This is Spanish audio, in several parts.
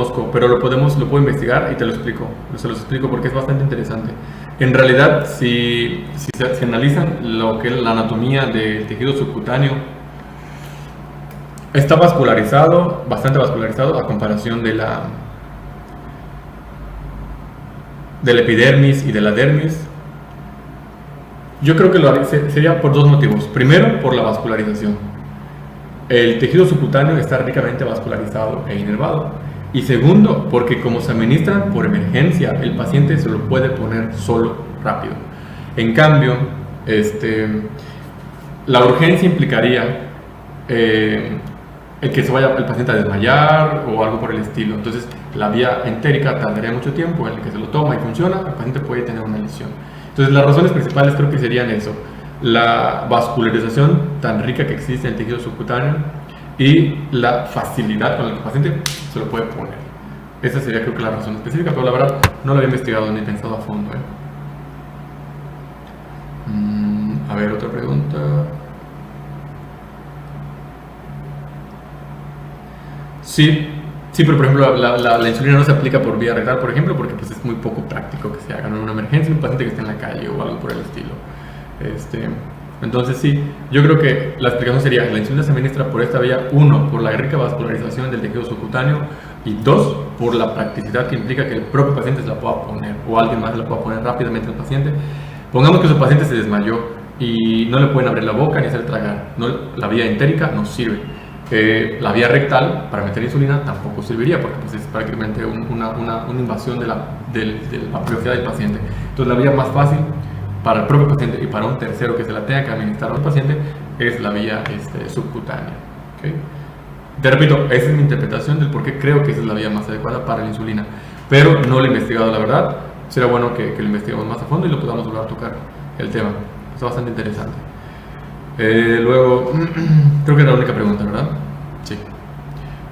conozco, pero lo puedo investigar y te lo explico. Se los explico porque es bastante interesante. En realidad, si se analizan lo que es la anatomía del tejido subcutáneo, está vascularizado, bastante vascularizado a comparación de la epidermis y de la dermis. Yo creo que sería por dos motivos. Primero, por la vascularización. El tejido subcutáneo está ricamente vascularizado e inervado. Y segundo, porque como se administra por emergencia, el paciente se lo puede poner solo rápido. En cambio, la urgencia implicaría el que se vaya el paciente a desmayar o algo por el estilo. Entonces, la vía entérica tardaría mucho tiempo en el que se lo toma y funciona, el paciente puede tener una lesión. Entonces, las razones principales creo que serían eso: la vascularización tan rica que existe en el tejido subcutáneo y la facilidad con la que el paciente se lo puede poner. Esa sería, creo que, la razón específica, pero la verdad no lo había investigado ni pensado a fondo. A ver, otra pregunta. Sí, pero por ejemplo la insulina no se aplica por vía rectal, por ejemplo, porque pues es muy poco práctico que se haga en una emergencia, un paciente que esté en la calle o algo por el estilo. Entonces sí, yo creo que la explicación sería: la insulina se administra por esta vía, uno, por la rica vascularización del tejido subcutáneo, y dos, por la practicidad que implica que el propio paciente se la pueda poner o alguien más se la pueda poner rápidamente al paciente. Pongamos que su paciente se desmayó y no le pueden abrir la boca ni hacer tragar, la vía entérica no sirve. La vía rectal para meter insulina tampoco serviría, porque pues, es prácticamente una invasión de la privacidad del paciente. Entonces, la vía más fácil para el propio paciente y para un tercero que se la tenga que administrar al paciente es la vía subcutánea. ¿Okay? Te repito, esa es mi interpretación del por qué creo que esa es la vía más adecuada para la insulina, pero no lo he investigado, la verdad. Será bueno que lo investiguemos más a fondo y lo podamos volver a tocar el tema. Está bastante interesante. Luego, creo que era la única pregunta, ¿verdad? Sí.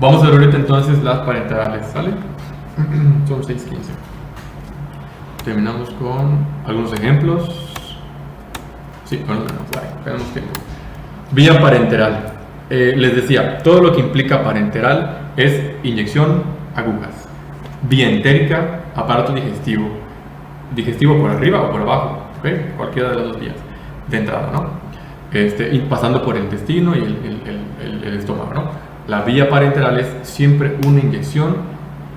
Vamos a ver ahorita entonces las parenterales, ¿sale? Son 6:15. Terminamos con algunos ejemplos. Sí, bueno, tenemos tiempo. Vía parenteral. Les decía, todo lo que implica parenteral es inyección, agujas. Vía entérica, aparato digestivo. Digestivo por arriba o por abajo, ¿okay? Cualquiera de las dos vías de entrada, ¿no? Y pasando por el intestino y el estómago, ¿no? La vía parenteral es siempre una inyección,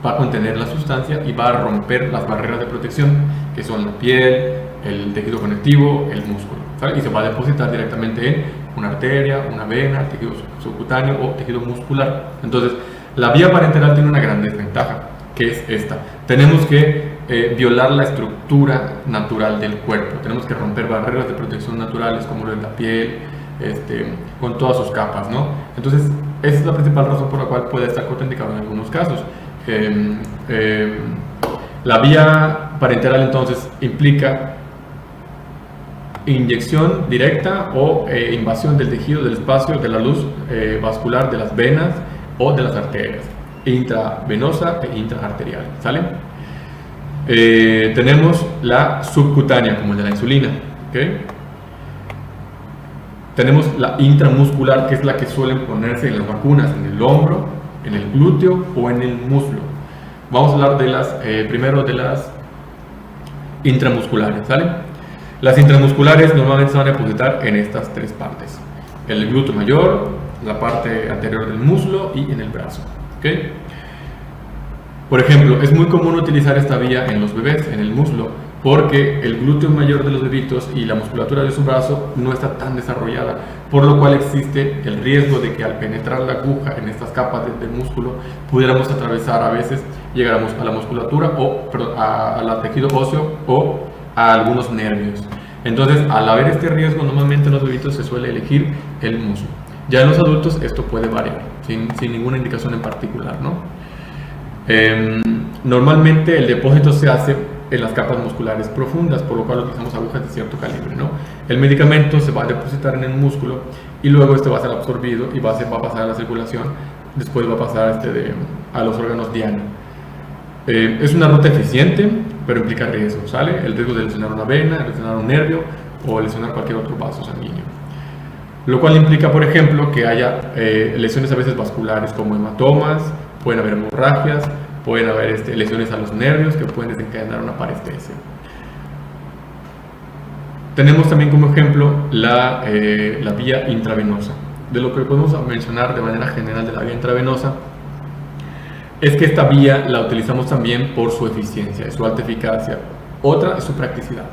va a contener la sustancia y va a romper las barreras de protección, que son la piel, el tejido conectivo, el músculo, ¿sabes? Y se va a depositar directamente en una arteria, una vena, tejido subcutáneo o tejido muscular. Entonces, la vía parenteral tiene una gran desventaja, que es esta: tenemos que violar la estructura natural del cuerpo, tenemos que romper barreras de protección naturales como lo es la piel, con todas sus capas, ¿no? Entonces, esa es la principal razón por la cual puede estar contraindicado en algunos casos. La vía parenteral entonces implica inyección directa o invasión del tejido, del espacio, de la luz vascular de las venas o de las arterias, intravenosa e intraarterial, ¿sale? Tenemos la subcutánea, como el de la insulina, ¿okay? Tenemos la intramuscular, que es la que suelen ponerse en las vacunas, en el hombro, en el glúteo o en el muslo. Vamos a hablar de primero de las intramusculares, ¿sale? Las intramusculares normalmente se van a depositar en estas tres partes: el glúteo mayor, la parte anterior del muslo y en el brazo, ¿okay? Por ejemplo, es muy común utilizar esta vía en los bebés, en el muslo, porque el glúteo mayor de los bebitos y la musculatura de su brazo no está tan desarrollada, por lo cual existe el riesgo de que al penetrar la aguja en estas capas del músculo pudiéramos atravesar, a veces llegáramos a la musculatura o al tejido óseo o a algunos nervios. Entonces, al haber este riesgo, normalmente en los bebitos se suele elegir el muslo. Ya en los adultos esto puede variar, sin ninguna indicación en particular, ¿no? Normalmente el depósito se hace en las capas musculares profundas, por lo cual utilizamos agujas de cierto calibre, ¿no? El medicamento se va a depositar en el músculo y luego este va a ser absorbido y va a pasar a la circulación, después va a pasar a los órganos diana. Es una ruta eficiente, pero implica riesgo, ¿sale? El riesgo de lesionar una vena, lesionar un nervio o lesionar cualquier otro vaso sanguíneo. Lo cual implica, por ejemplo, que haya lesiones a veces vasculares como hematomas, pueden haber hemorragias pueden haber lesiones a los nervios que pueden desencadenar una parestesia. Tenemos también como ejemplo la vía intravenosa. De lo que podemos mencionar de manera general de la vía intravenosa es que esta vía la utilizamos también por su eficiencia, su alta eficacia. Otra es su practicidad.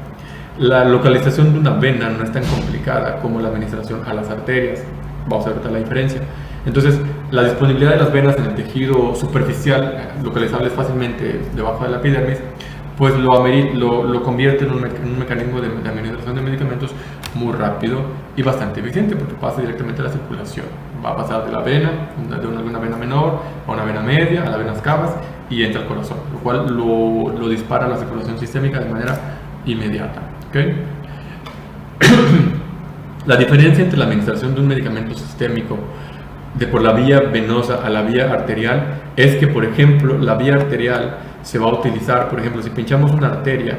La localización de una vena no es tan complicada como la administración a las arterias. Vamos a ver la diferencia. Entonces, la disponibilidad de las venas en el tejido superficial, localizables fácilmente debajo de la epidermis, pues lo convierte en un mecanismo de administración de medicamentos muy rápido y bastante eficiente, porque pasa directamente a la circulación. Va a pasar de la vena, de una vena menor a una vena media, a las venas cavas y entra al corazón, lo cual lo dispara a la circulación sistémica de manera inmediata. ¿Okay? La diferencia entre la administración de un medicamento sistémico por la vía venosa a la vía arterial es que, por ejemplo, la vía arterial se va a utilizar, por ejemplo, si pinchamos una arteria,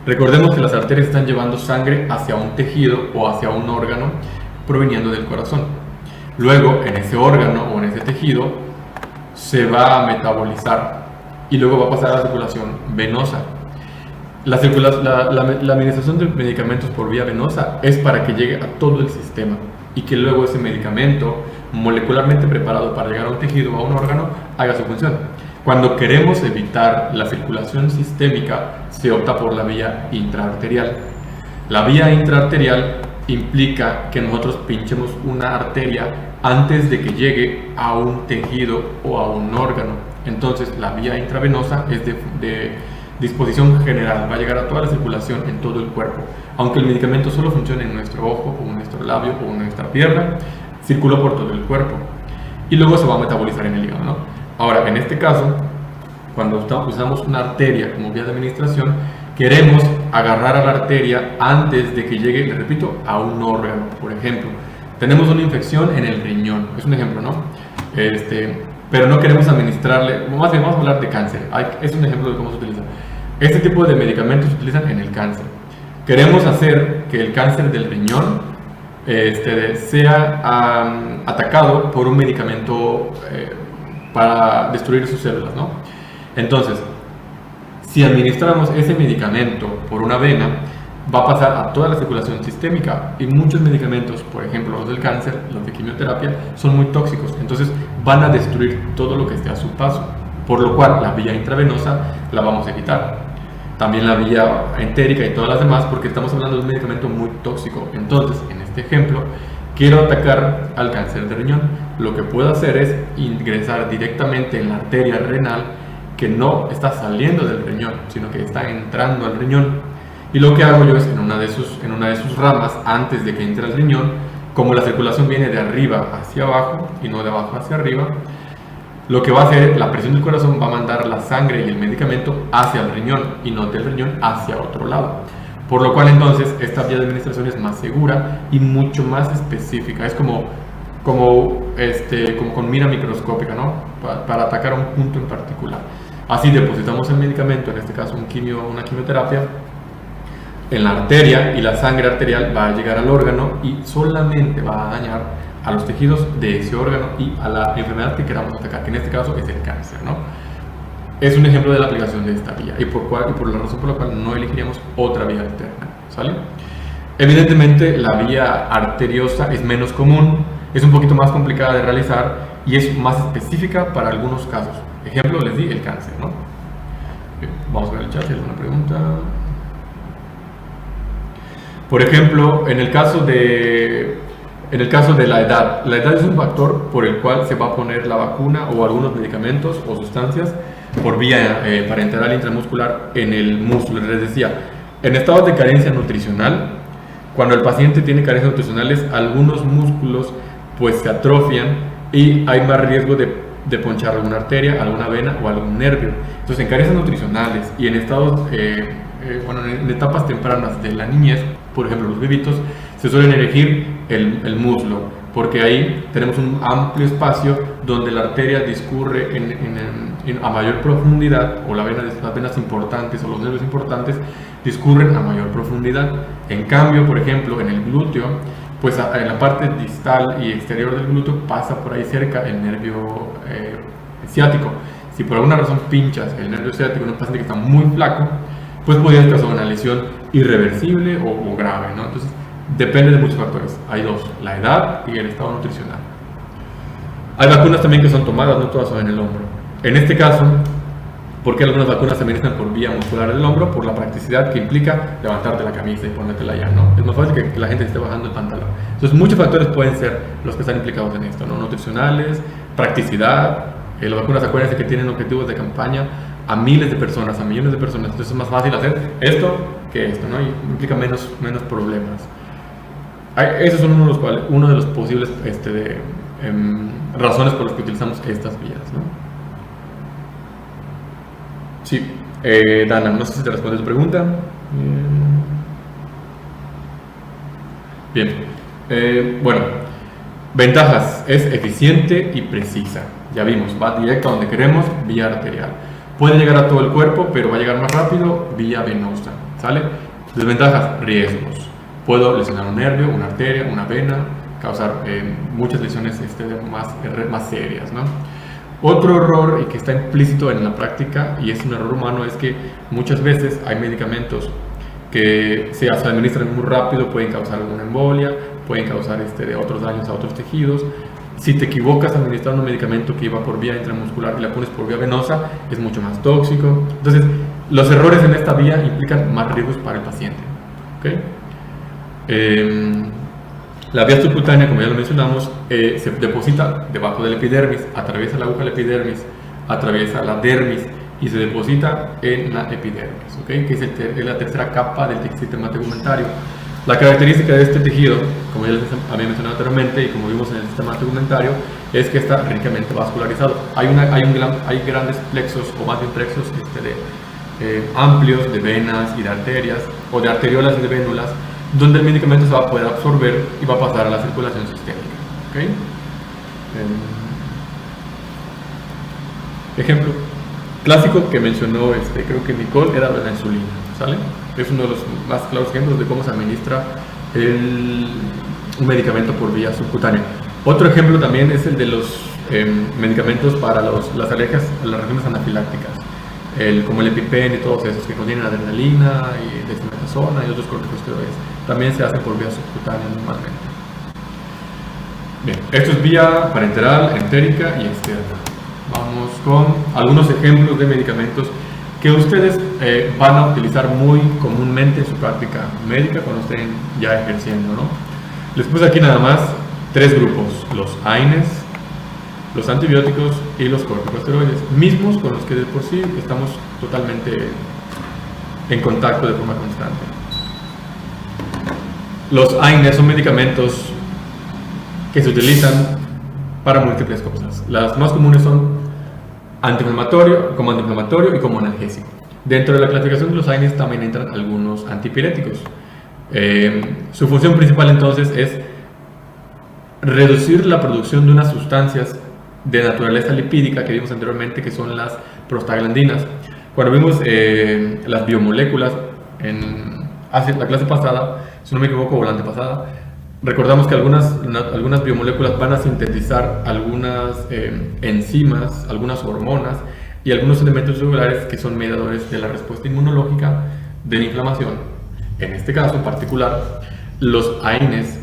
recordemos que las arterias están llevando sangre hacia un tejido o hacia un órgano proveniendo del corazón. Luego, en ese órgano o en ese tejido se va a metabolizar y luego va a pasar a la circulación venosa. La administración de medicamentos por vía venosa es para que llegue a todo el sistema y que luego ese medicamento molecularmente preparado para llegar a un tejido o a un órgano haga su función. Cuando queremos evitar la circulación sistémica, se opta por la vía intraarterial. La vía intraarterial implica que nosotros pinchemos una arteria antes de que llegue a un tejido o a un órgano. Entonces, la vía intravenosa es de disposición general, va a llegar a toda la circulación en todo el cuerpo. Aunque el medicamento solo funcione en nuestro ojo o en nuestro labio o en nuestra pierna, circula por todo el cuerpo y luego se va a metabolizar en el hígado, ¿no? Ahora, en este caso, cuando usamos una arteria como vía de administración, queremos agarrar a la arteria antes de que llegue, le repito, a un órgano. Por ejemplo, tenemos una infección en el riñón, es un ejemplo, ¿no? Pero no queremos administrarle, más bien vamos a hablar de cáncer, es un ejemplo de cómo se utiliza. Este tipo de medicamentos se utilizan en el cáncer. Queremos hacer que el cáncer del riñón sea atacado por un medicamento para destruir sus células, ¿no? Entonces, si administramos ese medicamento por una vena, va a pasar a toda la circulación sistémica y muchos medicamentos, por ejemplo los del cáncer, los de quimioterapia, son muy tóxicos, entonces van a destruir todo lo que esté a su paso, por lo cual la vía intravenosa la vamos a evitar. También la vía entérica y todas las demás, porque estamos hablando de un medicamento muy tóxico. Entonces, en este ejemplo, quiero atacar al cáncer de riñón. Lo que puedo hacer es ingresar directamente en la arteria renal que no está saliendo del riñón, sino que está entrando al riñón. Y lo que hago yo es, en una de sus ramas, antes de que entre al riñón, como la circulación viene de arriba hacia abajo y no de abajo hacia arriba, lo que va a hacer, la presión del corazón va a mandar la sangre y el medicamento hacia el riñón y no del riñón hacia otro lado. Por lo cual entonces esta vía de administración es más segura y mucho más específica. Es como con mira microscópica, ¿no? Para atacar a un punto en particular. Así depositamos el medicamento, en este caso una quimioterapia, en la arteria y la sangre arterial va a llegar al órgano y solamente va a dañar a los tejidos de ese órgano y a la enfermedad que queramos atacar, que en este caso es el cáncer, ¿no? Es un ejemplo de la aplicación de esta vía y por la razón por la cual no elegiríamos otra vía alterna, ¿sale? Evidentemente la vía arteriosa es menos común, es un poquito más complicada de realizar y es más específica para algunos casos. Ejemplo, les di el cáncer, ¿no? Bien, vamos a ver el chat si hay alguna pregunta. Por ejemplo, en el caso de la edad es un factor por el cual se va a poner la vacuna o algunos medicamentos o sustancias por vía parenteral intramuscular en el músculo. Les decía, en estados de carencia nutricional, cuando el paciente tiene carencias nutricionales, algunos músculos pues se atrofian y hay más riesgo de ponchar alguna arteria, alguna vena o algún nervio. Entonces, en carencias nutricionales y en estados, en etapas tempranas de la niñez, por ejemplo, los bebitos, se suelen elegir el muslo, porque ahí tenemos un amplio espacio donde la arteria discurre a mayor profundidad, o las venas importantes o los nervios importantes discurren a mayor profundidad. En cambio, por ejemplo, en el glúteo, pues en la parte distal y exterior del glúteo pasa por ahí cerca el nervio ciático. Si por alguna razón pinchas el nervio ciático en un paciente que está muy flaco, pues podrías causar una lesión irreversible o grave, ¿no? Entonces, depende de muchos factores. Hay dos, la edad y el estado nutricional. Hay vacunas también que son tomadas, no todas son en el hombro. En este caso, ¿por qué algunas vacunas se administran por vía muscular del hombro? Por la practicidad que implica levantarte la camisa y ponértela ya, ¿no? Es más fácil que la gente esté bajando el pantalón. Entonces, muchos factores pueden ser los que están implicados en esto, ¿no? Nutricionales, practicidad. Las vacunas, acuérdense que tienen objetivos de campaña a miles de personas, a millones de personas. Entonces es más fácil hacer esto que esto, ¿no? Y implica menos problemas. Esos son uno de los posibles razones por las que utilizamos estas vías, ¿no? Sí, Dana, no sé si te responde tu pregunta. Bien, bueno, ventajas, es eficiente y precisa. Ya vimos, va directo a donde queremos, vía arterial. Puede llegar a todo el cuerpo, pero va a llegar más rápido vía venosa, ¿sale? Desventajas, riesgos. Puedo lesionar un nervio, una arteria, una vena, causar muchas lesiones más serias, ¿no? Otro error, y que está implícito en la práctica, y es un error humano, es que muchas veces hay medicamentos que se administran muy rápido, pueden causar alguna embolia, pueden causar otros daños a otros tejidos. Si te equivocas administrando un medicamento que iba por vía intramuscular y la pones por vía venosa, es mucho más tóxico. Entonces, los errores en esta vía implican más riesgos para el paciente, ¿okay? La vía subcutánea, como ya lo mencionamos, se deposita debajo de la epidermis, atraviesa la aguja de la epidermis, atraviesa la dermis y se deposita en la epidermis, ¿okay? Que es la tercera capa del sistema tegumentario. La característica de este tejido, como ya les había mencionado anteriormente y como vimos en el sistema tegumentario, es que está ricamente vascularizado. Hay grandes plexos, o más bien plexos amplios de venas y de arterias, o de arteriolas y de vénulas, donde el medicamento se va a poder absorber y va a pasar a la circulación sistémica, ¿okay? Ejemplo clásico que mencionó, creo que Nicole, era la insulina, ¿sale? Es uno de los más claros ejemplos de cómo se administra un medicamento por vía subcutánea. Otro ejemplo también es el de los medicamentos para las alergias, las reacciones anafilácticas, como el EpiPen y todos esos que contienen adrenalina y dexametasona y otros corticosteroides. También se hacen por vía subcutánea normalmente. Bien, esto es vía parenteral, entérica y externa. Vamos con algunos ejemplos de medicamentos que ustedes van a utilizar muy comúnmente en su práctica médica cuando estén ya ejerciendo, ¿no? Les puse aquí nada más 3 grupos: los AINES, los antibióticos y los corticosteroides, mismos con los que de por sí estamos totalmente en contacto de forma constante. Los AINES son medicamentos que se utilizan para múltiples cosas. Las más comunes son como antiinflamatorio y como analgésico. Dentro de la clasificación de los AINES también entran algunos antipiréticos. Su función principal entonces es reducir la producción de unas sustancias de naturaleza lipídica que vimos anteriormente, que son las prostaglandinas. Cuando vimos las biomoléculas en la clase pasada, si no me equivoco, o la antepasada, recordamos que algunas biomoléculas van a sintetizar algunas enzimas, algunas hormonas y algunos elementos celulares que son mediadores de la respuesta inmunológica de la inflamación. En este caso en particular, los AINES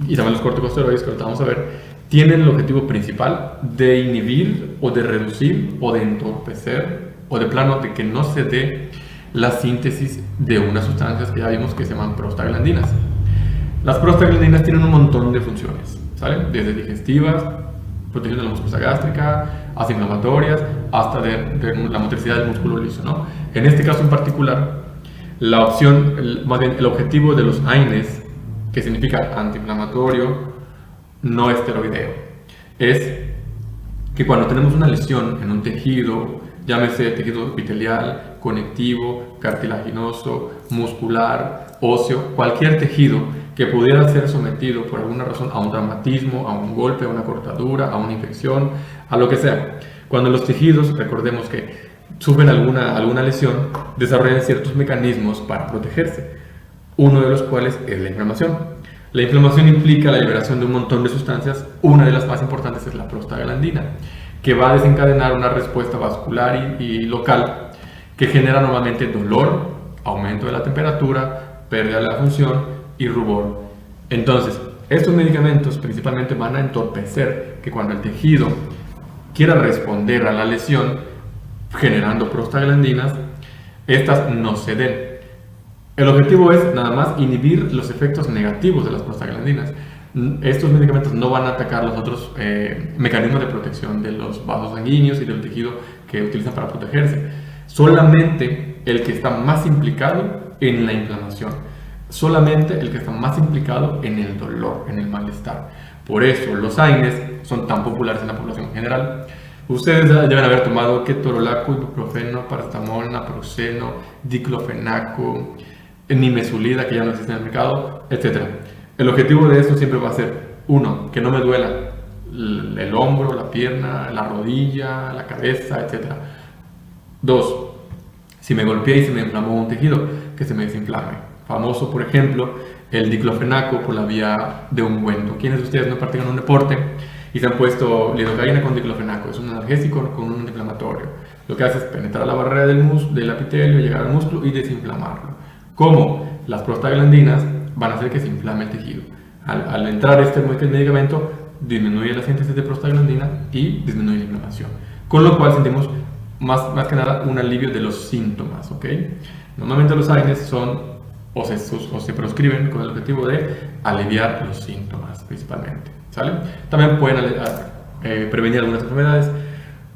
y también los corticosteroides, que ahorita vamos a ver, tienen el objetivo principal de inhibir o de reducir o de entorpecer o de plano de que no se dé la síntesis de unas sustancias que ya vimos que se llaman prostaglandinas. Las prostaglandinas tienen un montón de funciones, ¿sale? Desde digestivas, protección de la mucosa gástrica, hasta inflamatorias, hasta de la motricidad del músculo liso, ¿no? En este caso en particular, más bien el objetivo de los AINES, que significa antiinflamatorio no esteroideo, es que cuando tenemos una lesión en un tejido, llámese tejido epitelial, conectivo, cartilaginoso, muscular, óseo, cualquier tejido que pudiera ser sometido por alguna razón a un traumatismo, a un golpe, a una cortadura, a una infección, a lo que sea. Cuando los tejidos, recordemos que sufren alguna lesión, desarrollan ciertos mecanismos para protegerse, uno de los cuales es la inflamación. La inflamación implica la liberación de un montón de sustancias, una de las más importantes es la prostaglandina, que va a desencadenar una respuesta vascular y local que genera normalmente dolor, aumento de la temperatura, pérdida de la función y rubor. Entonces, estos medicamentos principalmente van a entorpecer que cuando el tejido quiera responder a la lesión generando prostaglandinas, estas no se den. El objetivo es nada más inhibir los efectos negativos de las prostaglandinas. Estos medicamentos no van a atacar los otros mecanismos de protección de los vasos sanguíneos y del tejido que utilizan para protegerse. Solamente el que está más implicado en la inflamación. Solamente el que está más implicado en el dolor, en el malestar. Por eso los AINES son tan populares en la población general. Ustedes deben haber tomado ketorolaco, ibuprofeno, paracetamol, naproxeno, diclofenaco, nimesulida, que ya no existe en el mercado, etc. El objetivo de esto siempre va a ser, 1, que no me duela el hombro, la pierna, la rodilla, la cabeza, etc. 2, si me golpeé y se me inflamó un tejido, que se me desinflame. Famoso, por ejemplo, el diclofenaco por la vía de ungüento. ¿Quiénes de ustedes no practican un deporte y se han puesto lidocaína con diclofenaco? Es un analgésico con un antiinflamatorio. Lo que hace es penetrar la barrera del epitelio, llegar al músculo y desinflamarlo. ¿Cómo? Las prostaglandinas van a hacer que se inflame el tejido. Al entrar este medicamento, disminuye la síntesis de prostaglandina y disminuye la inflamación. Con lo cual sentimos más que nada un alivio de los síntomas, ¿ok? Normalmente los AINES son o se prescriben con el objetivo de aliviar los síntomas principalmente, ¿sale? También pueden prevenir algunas enfermedades.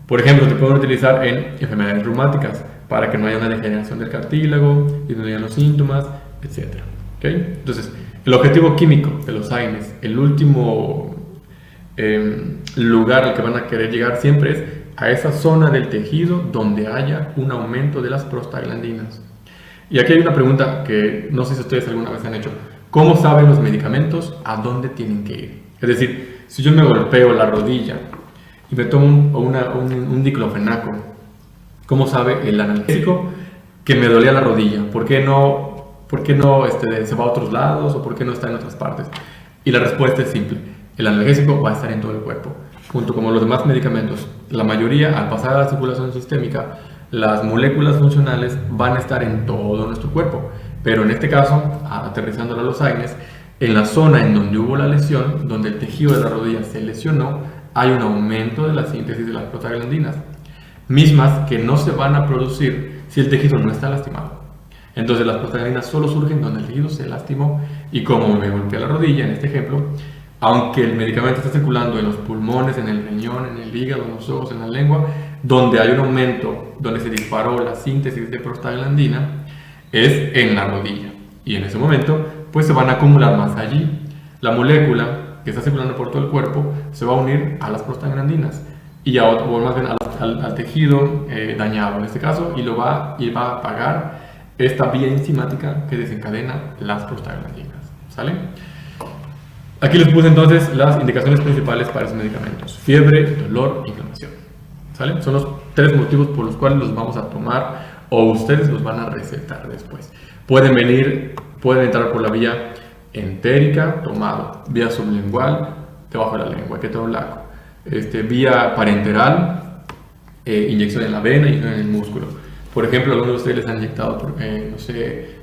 Por ejemplo, se pueden utilizar en enfermedades reumáticas para que no haya una degeneración del cartílago, disminuyan los síntomas, etc. ¿Okay? Entonces, el objetivo químico de los AINES, el último lugar al que van a querer llegar siempre es a esa zona del tejido donde haya un aumento de las prostaglandinas. Y aquí hay una pregunta que no sé si ustedes alguna vez han hecho. ¿Cómo saben los medicamentos a dónde tienen que ir? Es decir, si yo me golpeo la rodilla y me tomo un diclofenaco, ¿cómo sabe el analgésico que me dolía la rodilla? ¿Por qué no se va a otros lados o por qué no está en otras partes? Y la respuesta es simple. El analgésico va a estar en todo el cuerpo, junto con los demás medicamentos. La mayoría, al pasar a la circulación sistémica, las moléculas funcionales van a estar en todo nuestro cuerpo. Pero en este caso, aterrizándolo a los AINES, en la zona en donde hubo la lesión, donde el tejido de la rodilla se lesionó, hay un aumento de la síntesis de las prostaglandinas, mismas que no se van a producir si el tejido no está lastimado. Entonces las prostaglandinas solo surgen donde el tejido se lastimó, y como me golpeé la rodilla en este ejemplo, aunque el medicamento está circulando en los pulmones, en el riñón, en el hígado, en los ojos, en la lengua, donde hay un aumento, donde se disparó la síntesis de prostaglandina, es en la rodilla. Y en ese momento, pues se van a acumular más allí. La molécula que está circulando por todo el cuerpo se va a unir a las prostaglandinas o más bien al tejido dañado en este caso, y va a apagar esta vía enzimática que desencadena las prostaglandinas. ¿Sale? Aquí les puse entonces las indicaciones principales para esos medicamentos: fiebre, dolor, inflamación. ¿Sale? Son los 3 motivos por los cuales los vamos a tomar o ustedes los van a recetar después. Pueden entrar por la vía entérica, tomado, vía sublingual, debajo de la lengua, ketorolaco, vía parenteral, inyección en la vena y inyección en el músculo. Por ejemplo, algunos de ustedes les han inyectado,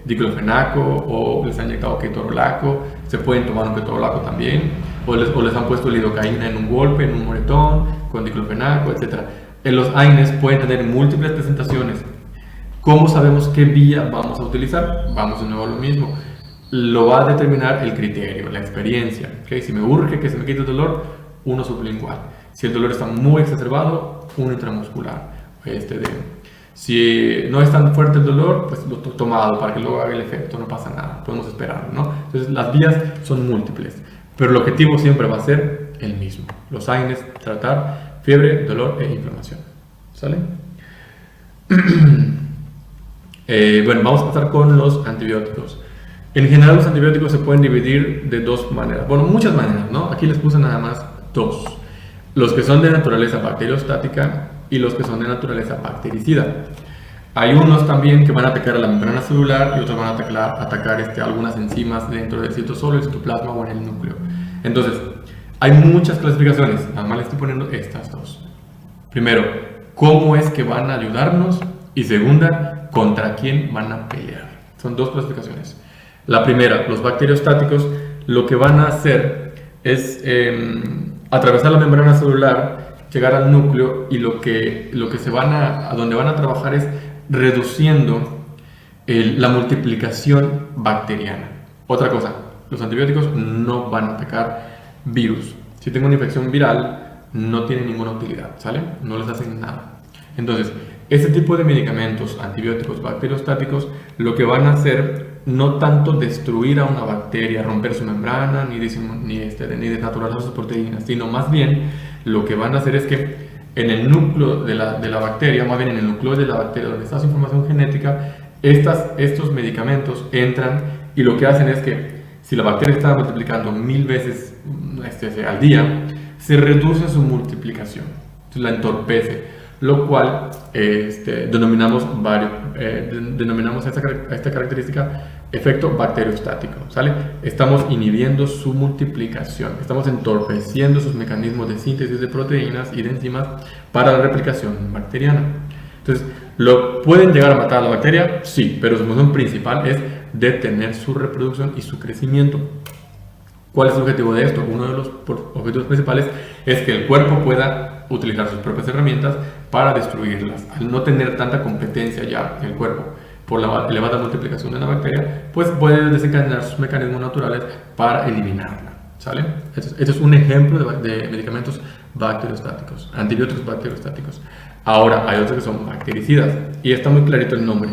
diclofenaco o les han inyectado ketorolaco. Se pueden tomar un ketorolaco también, o les han puesto lidocaína en un golpe, en un moretón, con diclofenaco, etc. En los AINES pueden tener múltiples presentaciones. ¿Cómo sabemos qué vía vamos a utilizar? Vamos de nuevo a lo mismo. Lo va a determinar el criterio, la experiencia. ¿Okay? Si me urge que se me quite el dolor, uno sublingual. Si el dolor está muy exacerbado, uno intramuscular. Si no es tan fuerte el dolor, pues lo tomado para que luego haga el efecto, no pasa nada, podemos esperarlo, ¿no? Entonces las vías son múltiples, pero el objetivo siempre va a ser el mismo. Los AINES, tratar fiebre, dolor e inflamación. ¿Sale? Bueno, vamos a pasar con los antibióticos. En general los antibióticos se pueden dividir de 2 maneras, bueno, muchas maneras, ¿no? Aquí les puse nada más 2. Los que son de naturaleza bacteriostática y los que son de naturaleza bactericida. Hay unos también que van a atacar a la membrana celular y otros van a atacar algunas enzimas dentro del citosol, el citoplasma o en el núcleo. Entonces, hay muchas clasificaciones, nada más les estoy poniendo estas 2. Primero, ¿cómo es que van a ayudarnos? Y segunda, ¿contra quién van a pelear? Son dos clasificaciones. La primera, los bacteriostáticos, lo que van a hacer es atravesar la membrana celular, llegar al núcleo, y lo que a donde van a trabajar es reduciendo la multiplicación bacteriana. Otra cosa, los antibióticos no van a atacar virus. Si tengo una infección viral, no tienen ninguna utilidad, ¿sale? No les hacen nada. Entonces, este tipo de medicamentos, antibióticos bacteriostáticos, lo que van a hacer no tanto destruir a una bacteria, romper su membrana, ni desnaturalizar sus proteínas, sino más bien lo que van a hacer es que en el núcleo de la bacteria, más bien en el núcleo de la bacteria donde está su información genética, estos medicamentos entran y lo que hacen es que si la bacteria está multiplicando 1000 veces al día, se reduce su multiplicación, entonces la entorpece, lo cual denominamos a esta característica efecto bacteriostático, ¿sale? Estamos inhibiendo su multiplicación, estamos entorpeciendo sus mecanismos de síntesis de proteínas y de enzimas para la replicación bacteriana. Entonces, ¿lo pueden llegar a matar a la bacteria? Sí, pero su función principal es detener su reproducción y su crecimiento. ¿Cuál es el objetivo de esto? Uno de los objetivos principales es que el cuerpo pueda utilizar sus propias herramientas para destruirlas. Al no tener tanta competencia ya en el cuerpo por la elevada multiplicación de la bacteria, pues puede desencadenar sus mecanismos naturales para eliminarla, ¿sale? Este es un ejemplo de medicamentos bacteriostáticos, antibióticos bacteriostáticos. Ahora, hay otros que son bactericidas, y está muy clarito el nombre.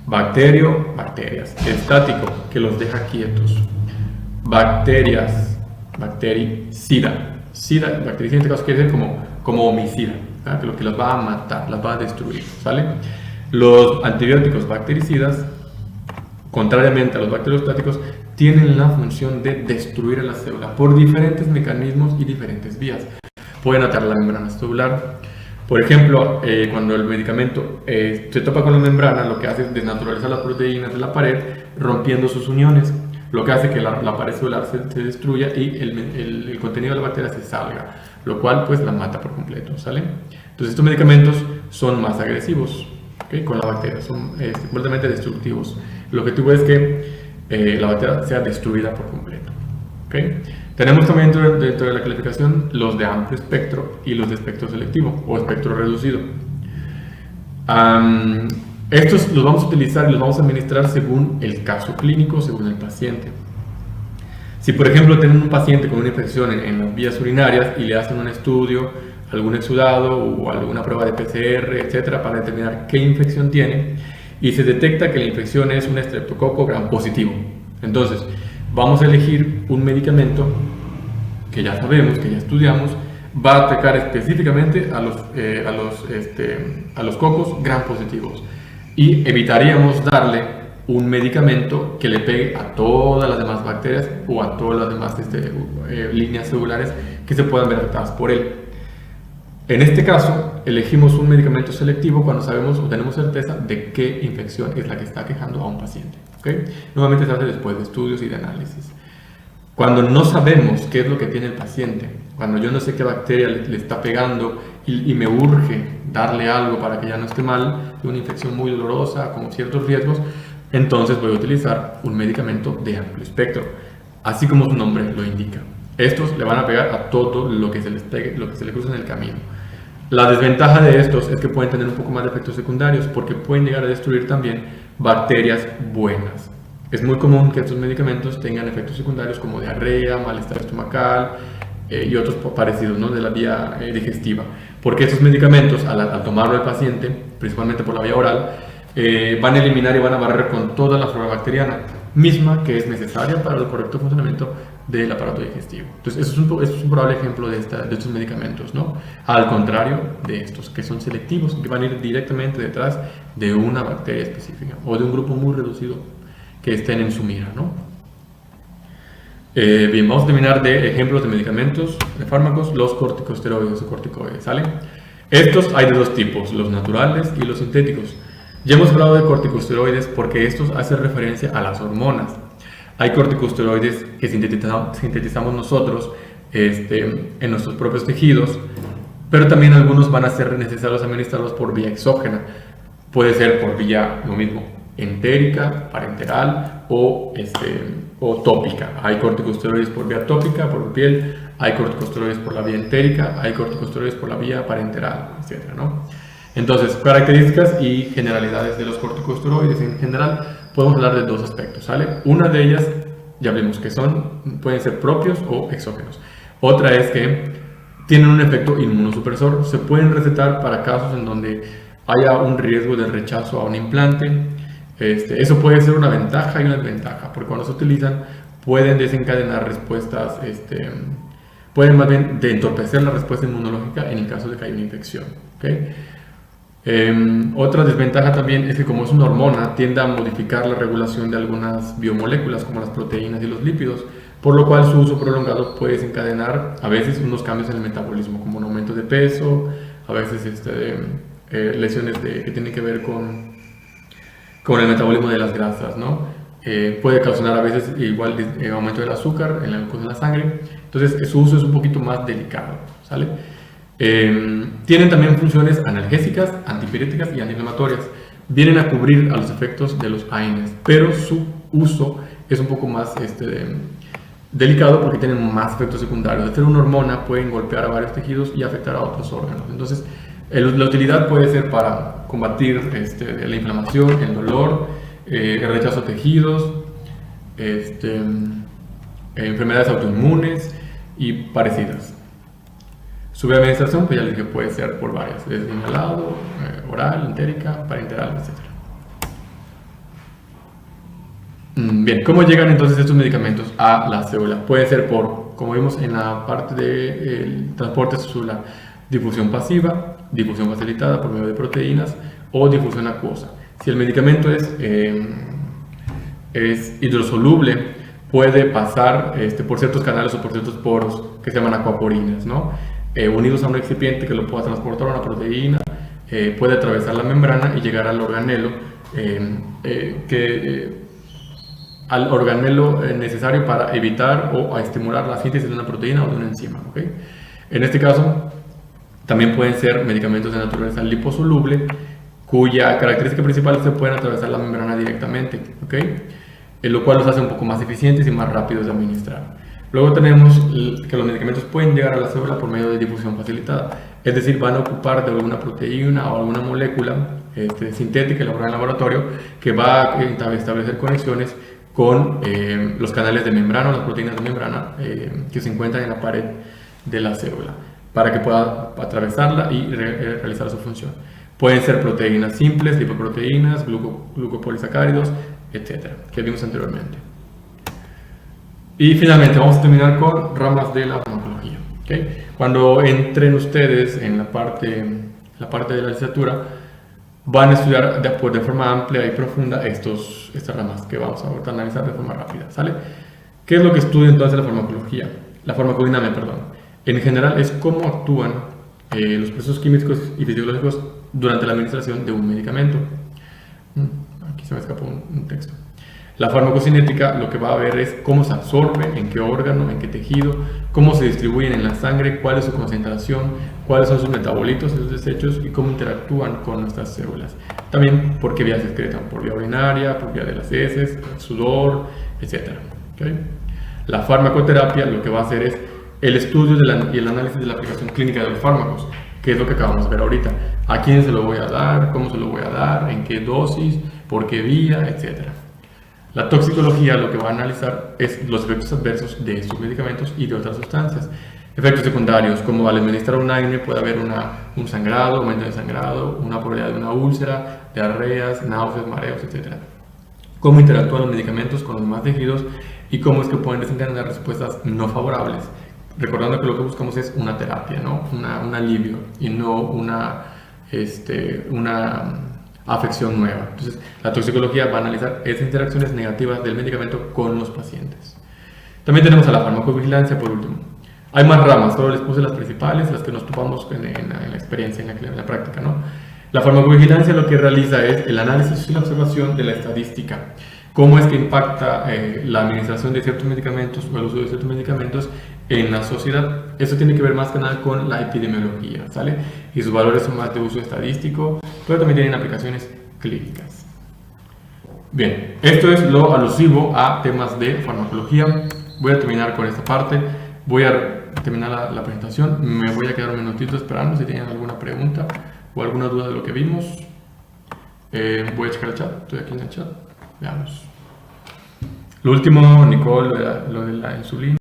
Bacterias, estático, que los deja quietos. Bactericida. Bactericida en este caso quiere decir como homicida, ¿verdad? Que lo que las va a matar, las va a destruir, ¿sale? Los antibióticos bactericidas, contrariamente a los bacteriostáticos, tienen la función de destruir a la célula por diferentes mecanismos y diferentes vías. Pueden atacar la membrana celular. Por ejemplo, cuando el medicamento se topa con la membrana, lo que hace es desnaturalizar las proteínas de la pared, rompiendo sus uniones, lo que hace que la pared celular se destruya y el contenido de la bacteria se salga, lo cual pues la mata por completo, ¿sale? Entonces estos medicamentos son más agresivos, ¿okay? Con la bacteria, son completamente destructivos. El objetivo es que la bacteria sea destruida por completo, ¿okay? Tenemos también dentro de la calificación los de amplio espectro y los de espectro selectivo o espectro reducido. Estos los vamos a utilizar y los vamos a administrar según el caso clínico, según el paciente. Si por ejemplo tienen un paciente con una infección en las vías urinarias y le hacen un estudio, algún exudado o alguna prueba de PCR, etcétera, para determinar qué infección tiene, y se detecta que la infección es un estreptococo gram positivo, entonces vamos a elegir un medicamento que ya sabemos, que ya estudiamos, va a atacar específicamente a los cocos gram positivos, y evitaríamos darle un medicamento que le pegue a todas las demás bacterias o a todas las demás líneas celulares que se puedan ver afectadas por él. En este caso, elegimos un medicamento selectivo cuando sabemos o tenemos certeza de qué infección es la que está aquejando a un paciente, ¿okay? Nuevamente se hace después de estudios y de análisis. Cuando no sabemos qué es lo que tiene el paciente, cuando yo no sé qué bacteria le está pegando y me urge darle algo para que ya no esté mal, de una infección muy dolorosa, con ciertos riesgos, entonces voy a utilizar un medicamento de amplio espectro, así como su nombre lo indica. Estos le van a pegar a todo lo que se les pegue, lo que se le cruce en el camino. La desventaja de estos es que pueden tener un poco más de efectos secundarios porque pueden llegar a destruir también bacterias buenas. Es muy común que estos medicamentos tengan efectos secundarios como diarrea, malestar estomacal y otros parecidos, ¿no? De la vía digestiva. Porque estos medicamentos, al tomarlo el paciente, principalmente por la vía oral, van a eliminar y van a barrer con toda la flora bacteriana, misma que es necesaria para el correcto funcionamiento del aparato digestivo. Entonces, eso es un probable ejemplo de estos medicamentos, ¿no? Al contrario de estos, que son selectivos, que van a ir directamente detrás de una bacteria específica o de un grupo muy reducido que estén en su mira, ¿no? Bien, vamos a terminar de ejemplos de medicamentos, de fármacos, los corticosteroides o corticoides, ¿sale? Estos hay de dos tipos, los naturales y los sintéticos. Ya hemos hablado de corticosteroides porque estos hacen referencia a las hormonas. Hay corticosteroides que sintetizamos nosotros en nuestros propios tejidos pero también algunos van a ser necesarios administrarlos por vía exógena. Puede ser por vía, lo mismo, entérica, parenteral o tópica. Hay corticosteroides por vía tópica, por piel, hay corticosteroides por la vía entérica, hay corticosteroides por la vía parenteral, etc., ¿no? Entonces, características y generalidades de los corticosteroides en general, podemos hablar de dos aspectos, ¿sale? Una de ellas, ya vimos que pueden ser propios o exógenos. Otra es que tienen un efecto inmunosupresor. Se pueden recetar para casos en donde haya un riesgo de rechazo a un implante. Eso puede ser una ventaja y una desventaja, porque cuando se utilizan pueden desencadenar respuestas, pueden más bien entorpecer la respuesta inmunológica en el caso de que haya una infección, ¿okay? Otra desventaja también es que como es una hormona, tiende a modificar la regulación de algunas biomoléculas como las proteínas y los lípidos, por lo cual su uso prolongado puede desencadenar a veces unos cambios en el metabolismo, como un aumento de peso, a veces lesiones que tienen que ver con el metabolismo de las grasas, ¿no? Puede causar a veces igual aumento del azúcar en la glucosa de la sangre. Entonces su uso es un poquito más delicado, ¿sale? Tienen también funciones analgésicas, antipiréticas y antiinflamatorias. Vienen a cubrir a los efectos de los AINES, pero su uso es un poco más delicado porque tienen más efectos secundarios. De ser una hormona pueden golpear a varios tejidos y afectar a otros órganos. Entonces la utilidad puede ser para combatir la inflamación, el dolor, el rechazo a tejidos, enfermedades autoinmunes y parecidas. Su vía de administración, pues ya les dije, puede ser por varias, desde inhalado, oral, entérica, parenteral, etc. Bien, ¿cómo llegan entonces estos medicamentos a la célula? Puede ser por, como vimos en la parte del transporte celular, difusión pasiva, difusión facilitada por medio de proteínas o difusión acuosa. Si el medicamento es hidrosoluble, puede pasar por ciertos canales o por ciertos poros que se llaman acuaporinas, ¿no? Unidos a un excipiente que lo pueda transportar a una proteína, puede atravesar la membrana y llegar al organelo, al organelo necesario para evitar o a estimular la síntesis de una proteína o de una enzima, ¿okay? En este caso, también pueden ser medicamentos de naturaleza liposoluble, cuya característica principal es que pueden atravesar la membrana directamente, ¿okay? Lo cual los hace un poco más eficientes y más rápidos de administrar. Luego tenemos que los medicamentos pueden llegar a la célula por medio de difusión facilitada, es decir, van a ocupar de alguna proteína o alguna molécula sintética elaborada en laboratorio que va a establecer conexiones con los canales de membrana o las proteínas de membrana que se encuentran en la pared de la célula para que pueda atravesarla y realizar su función. Pueden ser proteínas simples, lipoproteínas, glucopolisacáridos, etcétera, que vimos anteriormente. Y finalmente vamos a terminar con ramas de la farmacología, ¿okay? Cuando entren ustedes en la parte de la licenciatura, van a estudiar de forma amplia y profunda estas ramas que vamos a analizar de forma rápida, ¿sale? ¿Qué es lo que estudia entonces la farmacología? La farmacodinamia, perdón. En general es cómo actúan los procesos químicos y fisiológicos durante la administración de un medicamento. Aquí se me escapó un texto. La farmacocinética lo que va a ver es cómo se absorben, en qué órgano, en qué tejido, cómo se distribuyen en la sangre, cuál es su concentración, cuáles son sus metabolitos, sus desechos y cómo interactúan con nuestras células. También por qué vías se excretan, por vía urinaria, por vía de las heces, sudor, etc. ¿Okay? La farmacoterapia lo que va a hacer es el estudio y el análisis de la aplicación clínica de los fármacos, que es lo que acabamos de ver ahorita. ¿A quién se lo voy a dar? ¿Cómo se lo voy a dar? ¿En qué dosis? ¿Por qué vía? Etcétera. La toxicología lo que va a analizar es los efectos adversos de estos medicamentos y de otras sustancias. Efectos secundarios, como al administrar un AINE puede haber un sangrado, aumento de sangrado, una probabilidad de una úlcera, diarreas, náuseas, mareos, etc. Cómo interactúan los medicamentos con los demás tejidos y cómo es que pueden desencadenar respuestas no favorables. Recordando que lo que buscamos es una terapia, ¿no? Un alivio y no una afección nueva. Entonces, la toxicología va a analizar esas interacciones negativas del medicamento con los pacientes. También tenemos a la farmacovigilancia, por último. Hay más ramas, solo les puse las principales, las que nos topamos en la experiencia, en la práctica, ¿no? La farmacovigilancia lo que realiza es el análisis y la observación de la estadística. Cómo es que impacta la administración de ciertos medicamentos o el uso de ciertos medicamentos en la sociedad. Eso tiene que ver más que nada con la epidemiología, ¿sale? Y sus valores son más de uso estadístico, pero también tienen aplicaciones clínicas. Bien, esto es lo alusivo a temas de farmacología. Voy a terminar con esta parte. Voy a terminar la presentación. Me voy a quedar un minutito esperando si tienen alguna pregunta o alguna duda de lo que vimos. Voy a checar el chat. Estoy aquí en el chat. Veamos. Lo último, Nicole, lo de la insulina.